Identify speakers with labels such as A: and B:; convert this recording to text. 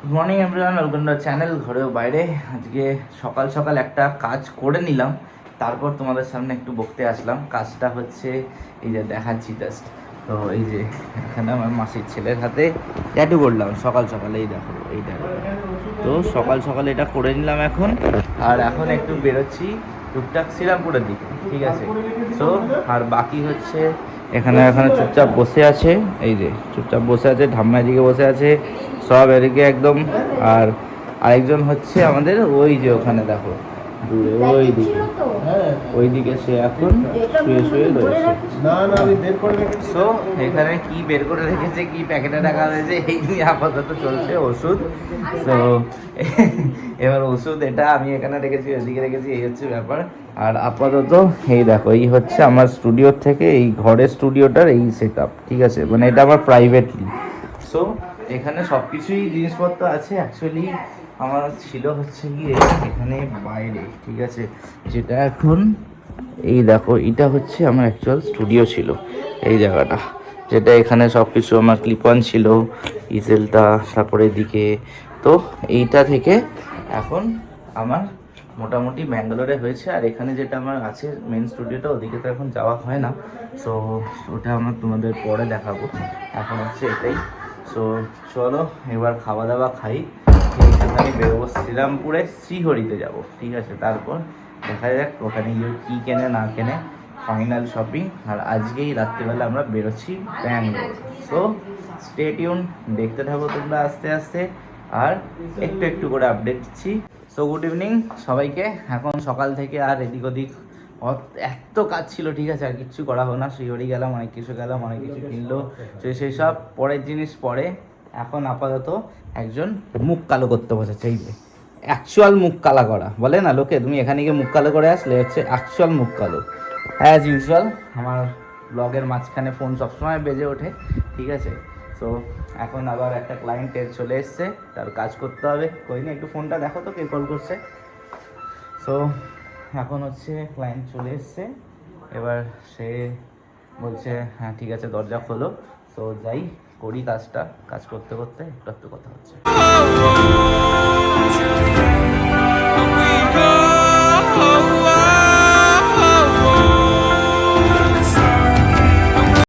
A: Good morning everyone, welcome to channel ঘরেও বাইরে। আজকে সকাল সকাল একটা কাজ করে নিলাম, তারপর তোমাদের সামনে একটু বকতে আসলাম। কাজটা হচ্ছে এই যে দেখাচ্ছি জাস্ট। তো এই যে এখানে আমার মাসির ছেলের হাতে ট্যাটু করলাম সকাল সকালে, এই দেখো এইটা। তো সকাল সকাল এটা করে নিলাম এখন, আর এখন একটু বেরোচ্ছি টুকটাক শ্রীরামপুরের দিকে, ঠিক আছে। তো আর বাকি হচ্ছে এখানে চুপচাপ বসে আছে, এই যে চুপচাপ বসে আছে, ধাম্মার দিকে বসে আছে সব এদিকে একদম। আর আরেকজন হচ্ছে আমাদের ওই যে ওখানে দেখো দূরে ওইদিকে সে এখন শুয়ে শুয়ে রয়েছে। সো এখানে কি বের করে রেখেছে, কি প্যাকেটে রাখা হয়েছে, এই নিয়ে আপাতত চলছে ওষুধ। তো এবার ওষুধ এটা আমি এখানে রেখেছি, ওইদিকে রেখেছি, এই হচ্ছে ব্যাপার। আর আপাতত এই দেখো, এই হচ্ছে আমার স্টুডিওর থেকে, এই ঘরের স্টুডিওটার এই সেট আপ, ঠিক আছে। মানে এটা আমার প্রাইভেটলি। সো এখানে সব কিছুই জিনিসপত্র আছে। অ্যাকচুয়ালি আমার ছিল হচ্ছে গিয়ে এখানে বাইরে, ঠিক আছে, যেটা এখন এই দেখো, এটা হচ্ছে আমার অ্যাকচুয়াল স্টুডিও ছিল এই জায়গাটা, যেটা এখানে সব কিছু আমার ক্লিপ অন ছিল, ইজেলটা, তারপরে এদিকে। তো এইটা থেকে এখন আমার মোটামুটি ব্যাঙ্গালোরে হয়েছে। আর এখানে যেটা আমার আছে মেন স্টুডিওটা, ওদিকে তো এখন যাওয়া হয় না। সো ওটা আমার তোমাদের পরে দেখাবো, এখন হচ্ছে এটাই। সো চলো এবার খাওয়া দাওয়া খাই, আমি বেরোবো শ্রীরামপুরে, শ্রীহরিতে যাব, ঠিক আছে। তারপর দেখা যাক ওখানে গিয়ে কী কেনে না কেনে, ফাইনাল শপিং। আর আজকেই রাত্রিবেলা আমরা বেরোচ্ছি ব্যাঙ্গালোর। সো স্টে টিউন, দেখতে থাকো তোমরা আস্তে আস্তে, আর একটু একটু করে আপডেট দিচ্ছি। সো গুড ইভিনিং সবাইকে। এখন সকাল থেকে আর এদিক ওদিক এত কাজ ছিল, ঠিক আছে, আর কিচ্ছু করা হলো না। শ্রীহরি গেলাম, অনেক কিছু কিনলো, সেই সব পরের জিনিস পরে। এখন আপাতত একজন মুখ কালো করতে বসেছে, এই যে অ্যাকচুয়াল মুখ কালা করা বলে না লোকে, তুমি এখানে গিয়ে মুখ কালো করে আসলে হচ্ছে অ্যাকচুয়াল মুখ কালো। অ্যাজ ইউজুয়াল আমার ব্লগের মাঝখানে ফোন সবসময় বেজে ওঠে, ঠিক আছে। সো এখন আবার একটা ক্লায়েন্টের চলে এসছে, তার কাজ করতে হবে। কইনি একটু ফোনটা দেখো তো কে কল করছে। সো এখন হচ্ছে ক্লায়েন্ট চলে এসছে, এবার সে বলছে হ্যাঁ ঠিক আছে দরজা খোলো। তো যাই করি কাজটা, কাজ করতে করতে একটু একটু কথা হচ্ছে।